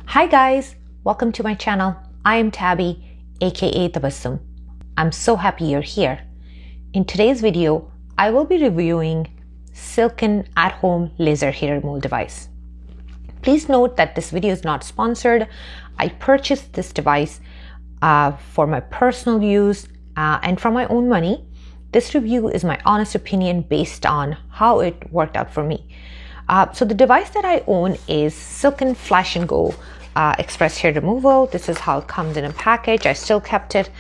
Hi guys, welcome to my channel. I am Tabby, aka Tabassum. I'm so happy you're here. In today's video, I will be reviewing Silken at-home laser hair removal device. Please note that this video is not sponsored. I purchased this device for my personal use and from my own money. This review is my honest opinion based on how it worked out for me. So the device that I own is Silken Flash and Go Express Hair Removal. This is how it comes in a package. I still kept it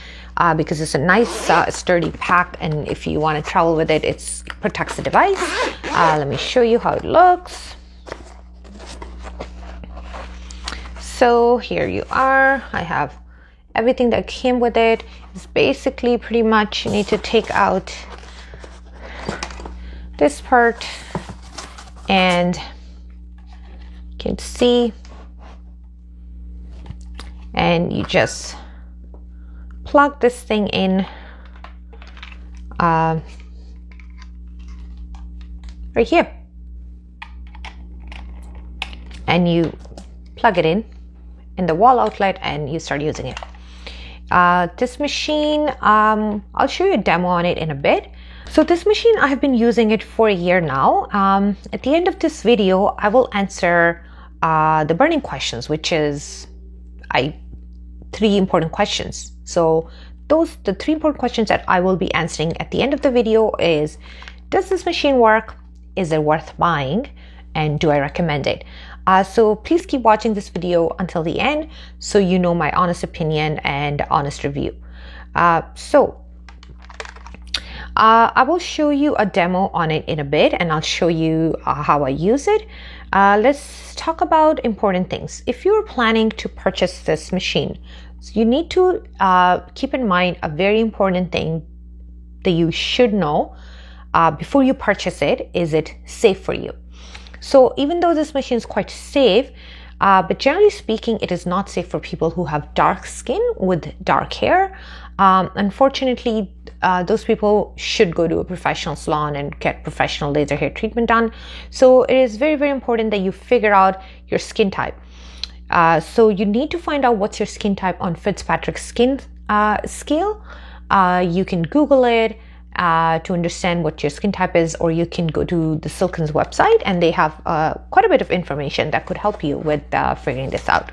because it's a nice sturdy pack, and if you want to travel with it, it protects the device. Let me show you how it looks. So here you are. I have everything that came with it. It's basically pretty much you need to take out this part, and you can see, and you just plug this thing in right here, and you plug it in the wall outlet and you start using it. This machine, I'll show you a demo on it in a bit. So this machine, I have been using it for a year now. At the end of this video, I will answer the burning questions, which is three important questions. So the three important questions that I will be answering at the end of the video is, does this machine work? Is it worth buying? And do I recommend it? So please keep watching this video until the end so you know my honest opinion and honest review. I will show you a demo on it in a bit, and I'll show you how I use it. Let's talk about important things. If you're planning to purchase this machine, you need to keep in mind a very important thing that you should know before you purchase it. Is it safe for you? So even though this machine is quite safe, but generally speaking, it is not safe for people who have dark skin with dark hair. Unfortunately, those people should go to a professional salon and get professional laser hair treatment done. So it is very, very important that you figure out your skin type. So you need to find out what's your skin type on Fitzpatrick skin scale. You can Google it to understand what your skin type is, or you can go to the Silken's website, and they have quite a bit of information that could help you with figuring this out.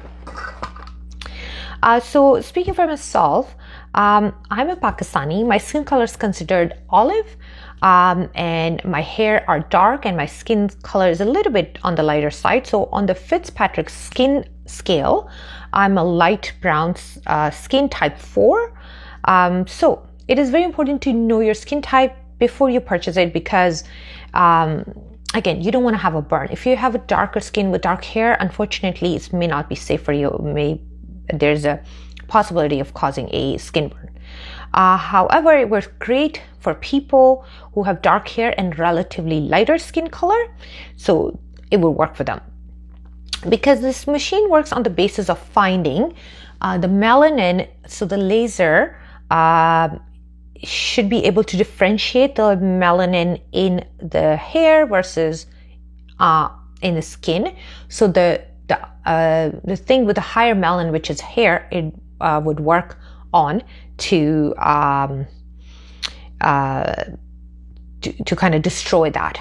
So speaking for myself, I'm a Pakistani. My skin color is considered olive, and my hair are dark, and my skin color is a little bit on the lighter side. So on the Fitzpatrick skin scale, I'm a light brown skin type 4. So it is very important to know your skin type before you purchase it, because again, you don't want to have a burn. If you have a darker skin with dark hair, unfortunately, it may not be safe for you. There's a possibility of causing a skin burn. However, it works great for people who have dark hair and relatively lighter skin color, so it will work for them. Because this machine works on the basis of finding the melanin, so the laser should be able to differentiate the melanin in the hair versus in the skin. So the thing with the higher melanin, which is hair, it would work on to kind of destroy that.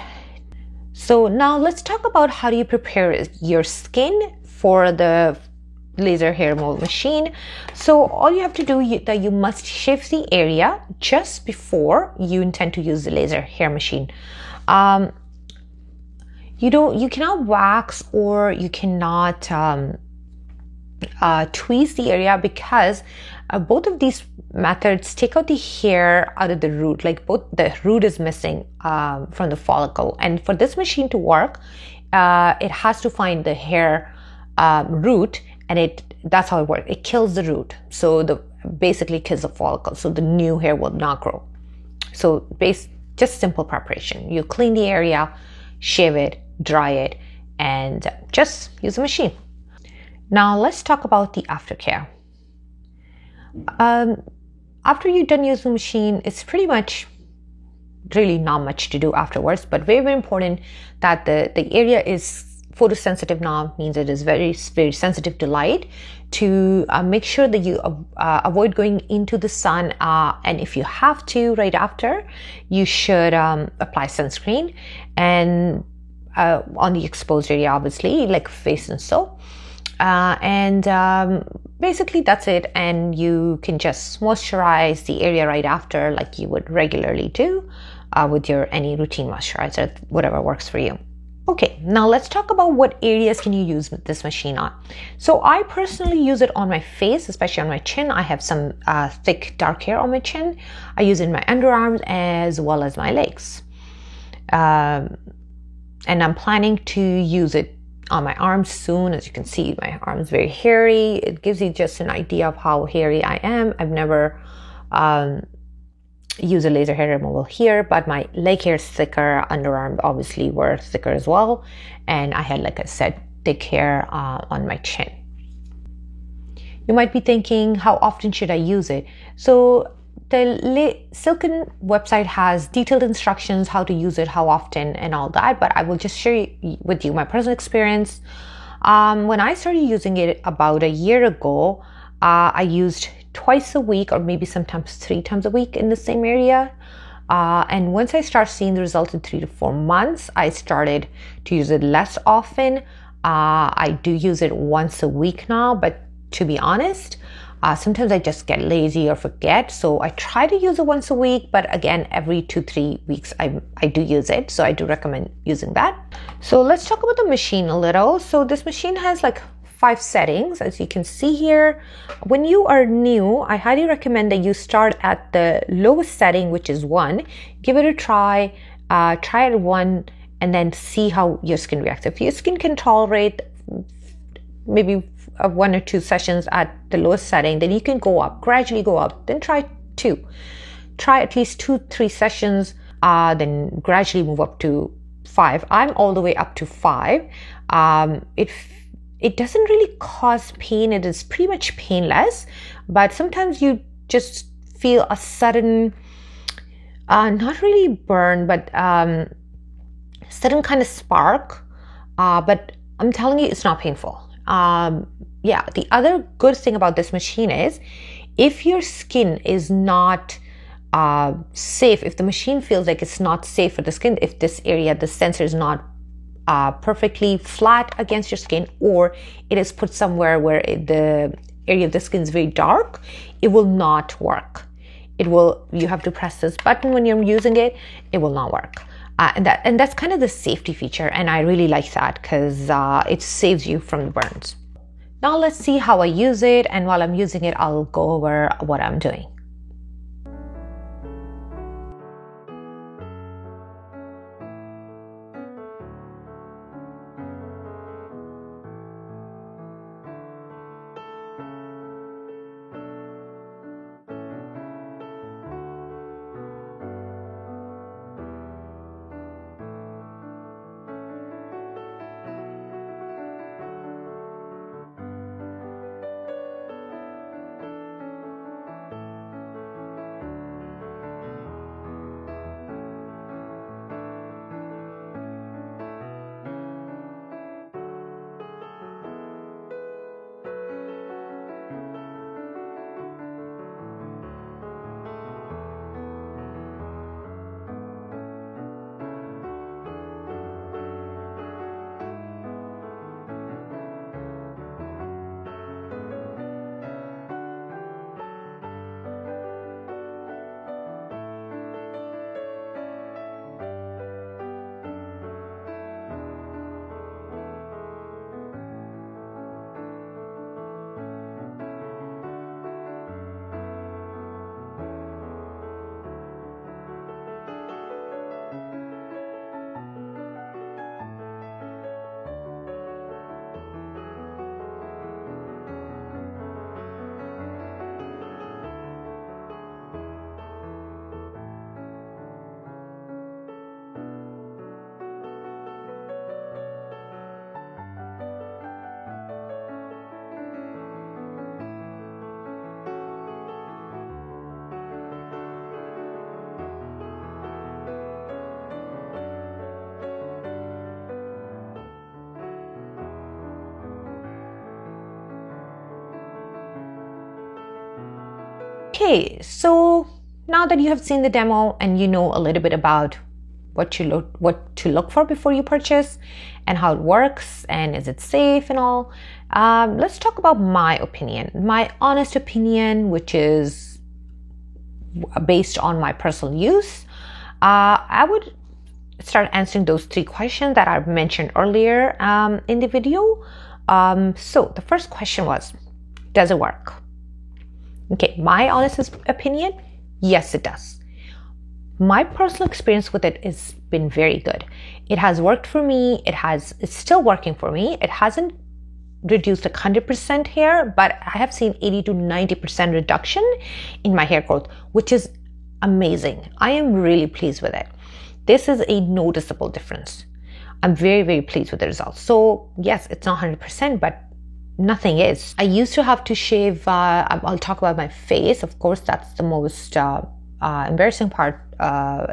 So now let's talk about how do you prepare your skin for the laser hair removal machine. So all you have to do is that you must shave the area just before you intend to use the laser hair machine. You cannot wax, or you cannot tweeze the area, because both of these methods take out the hair out of the root. Like both the root is missing from the follicle, and for this machine to work, it has to find the hair root, and that's how it works. It kills the root, so basically kills the follicle, so the new hair will not grow. So just simple preparation. You clean the area, shave it, dry it, and just use the machine. Now let's talk about the aftercare. After you're done using the machine, it's pretty much really not much to do afterwards, but very, very important that the area is photosensitive now, means it is very, very sensitive to light, to make sure that you avoid going into the sun. And if you have to, right after, you should apply sunscreen and on the exposed area, obviously, like face and so. Basically that's it. And you can just moisturize the area right after, like you would regularly do with your any routine moisturizer, whatever works for you. Okay, now let's talk about what areas can you use this machine on. So I personally use it on my face, especially on my chin. I have some thick dark hair on my chin. I use it in my underarms as well as my legs. And I'm planning to use it on my arms soon. As you can see, my arm is very hairy. It gives you just an idea of how hairy I am. I've never use a laser hair removal here, but my leg hair is thicker, underarm obviously were thicker as well, and I had, like I said, thick hair on my chin. You might be thinking, how often should I use it? So the Silkn website has detailed instructions how to use it, how often and all that, but I will just share with you my personal experience. When I started using it about a year ago, I used twice a week or maybe sometimes 3 times a week in the same area. And once I start seeing the results in 3 to 4 months, I started to use it less often. I do use it once a week now, but to be honest, sometimes I just get lazy or forget. So I try to use it once a week, but again, every 2-3 weeks, I do use it. So I do recommend using that. So let's talk about the machine a little. So this machine has like 5 settings, as you can see here. When you are new, I highly recommend that you start at the lowest setting, which is 1. Give it a try. Try it 1 and then see how your skin reacts. If your skin can tolerate maybe 1 or 2 sessions at the lowest setting, then you can go up, gradually go up, then try 2. Try at least 2-3 sessions, then gradually move up to 5. I'm all the way up to 5. It doesn't really cause pain. It is pretty much painless, but sometimes you just feel a sudden, not really burn, but sudden kind of spark. But I'm telling you, it's not painful. Yeah, the other good thing about this machine is if your skin is not safe, if the machine feels like it's not safe for the skin, if this area, the sensor is not perfectly flat against your skin, or it is put somewhere where the area of the skin is very dark, it will not work. You have to press this button when you're using it, it will not work. And that's kind of the safety feature, and I really like that because it saves you from the burns. Now let's see how I use it, and while I'm using it, I'll go over what I'm doing. Okay, so now that you have seen the demo and you know a little bit about what to look for before you purchase and how it works and is it safe and all, let's talk about my opinion, my honest opinion, which is based on my personal use. I would start answering those 3 questions that I mentioned earlier in the video. So the first question was, does it work? Okay, my honest opinion, yes, it does. My personal experience with it has been very good. It has worked for me. It's still working for me. It hasn't reduced 100% hair, but I have seen 80 to 90% reduction in my hair growth, which is amazing. I am really pleased with it. This is a noticeable difference. I'm very, very pleased with the results. So yes, it's not 100%, but nothing is. I used to have to shave, I'll talk about my face. Of course, that's the most embarrassing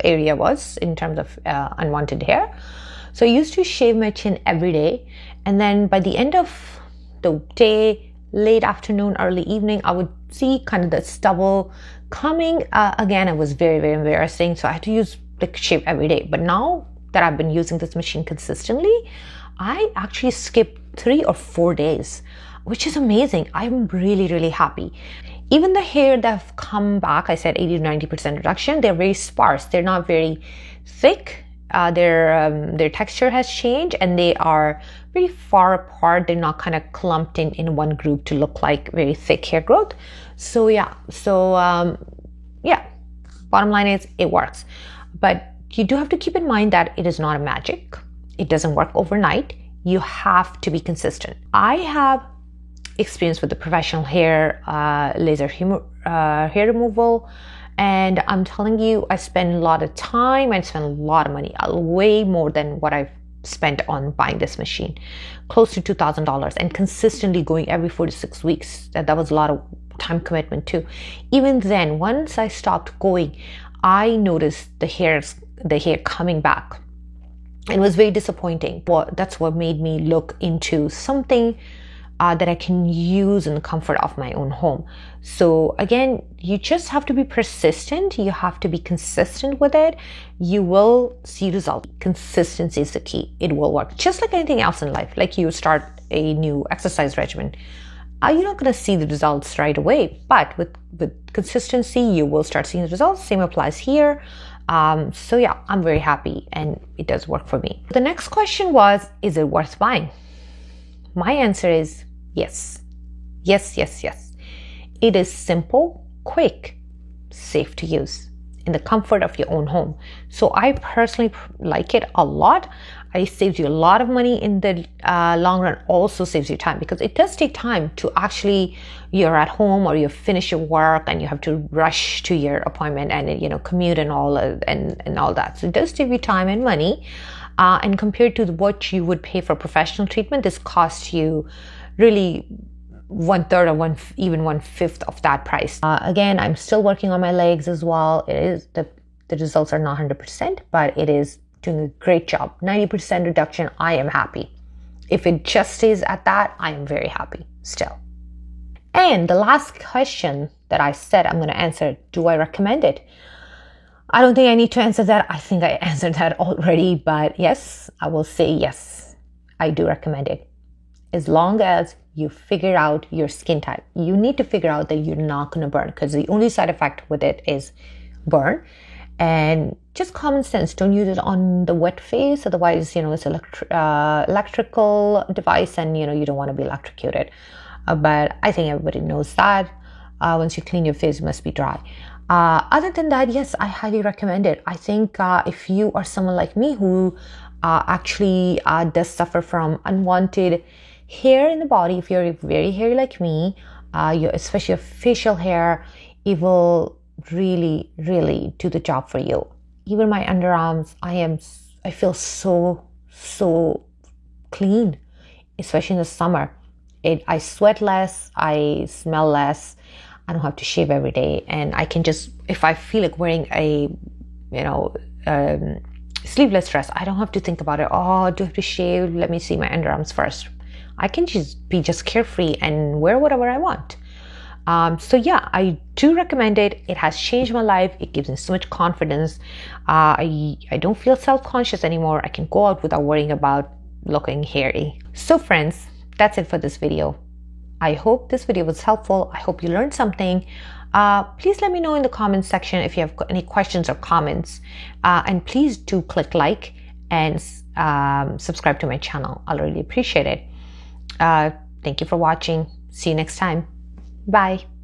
area was in terms of unwanted hair. So I used to shave my chin every day. And then by the end of the day, late afternoon, early evening, I would see kind of the stubble coming. Again, it was very, very embarrassing. So I had to shave every day. But now that I've been using this machine consistently, I actually skip 3 or 4 days, which is amazing. I'm really, really happy. Even the hair that have come back, I said 80 to 90% reduction, they're very sparse. They're not very thick. Their texture has changed and they are very far apart. They're not kind of clumped in one group to look like very thick hair growth. So yeah, bottom line is it works. But you do have to keep in mind that it is not a magic. It doesn't work overnight. You have to be consistent. I have experience with the professional hair laser hair removal, and I'm telling you, I spend a lot of time and spend a lot of money, way more than what I've spent on buying this machine, close to $2,000, and consistently going every 4 to 6 weeks. That was a lot of time commitment too. Even then, once I stopped going, I noticed the hair coming back. It was very disappointing. Well, that's what made me look into something that I can use in the comfort of my own home. So again, you just have to be persistent. You have to be consistent with it. You will see results. Consistency is the key. It will work. Just like anything else in life, like you start a new exercise regimen. You're not going to see the results right away, but with consistency, you will start seeing the results. Same applies here. So yeah, I'm very happy and it does work for me. The next question was, is it worth buying? My answer is yes. Yes, yes, yes. It is simple, quick, safe to use in the comfort of your own home. So I personally like it a lot. It saves you a lot of money in the long run, also saves you time, because it does take time to actually, you're at home or you finish your work and you have to rush to your appointment and commute and all and all that. So it does save you time and money. And compared to what you would pay for professional treatment, this costs you really 1/3 or even 1/5 of that price. Again, I'm still working on my legs as well. It is the results are not 100%, but it is doing a great job. 90% reduction. I am happy. If it just stays at that, I am very happy still. And the last question that I said I'm going to answer, do I recommend it? I don't think I need to answer that. I think I answered that already, but yes, I will say yes, I do recommend it. As long as you figure out your skin type. You need to figure out that you're not going to burn, because the only side effect with it is burn. And just common sense, don't use it on the wet face. Otherwise, it's electrical device and, you don't want to be electrocuted. But I think everybody knows that. Once you clean your face, it must be dry. Other than that, yes, I highly recommend it. I think if you are someone like me who actually does suffer from unwanted hair in the body, if you're very hairy like me, especially your facial hair, it will really, really do the job for you. Even my underarms, I feel so clean, especially in the summer. I sweat less, I smell less, I don't have to shave every day, and I can just, if I feel like wearing a sleeveless dress, I don't have to think about it. Oh, do I have to shave? Let me see my underarms first. I can just be carefree and wear whatever I want. So yeah, I do recommend it. It has changed my life. It gives me so much confidence. I don't feel self-conscious anymore. I can go out without worrying about looking hairy. So friends, that's it for this video. I hope this video was helpful. I hope you learned something. Please let me know in the comments section if you have any questions or comments. And please do click like and subscribe to my channel. I'll really appreciate it. Thank you for watching. See you next time. Bye.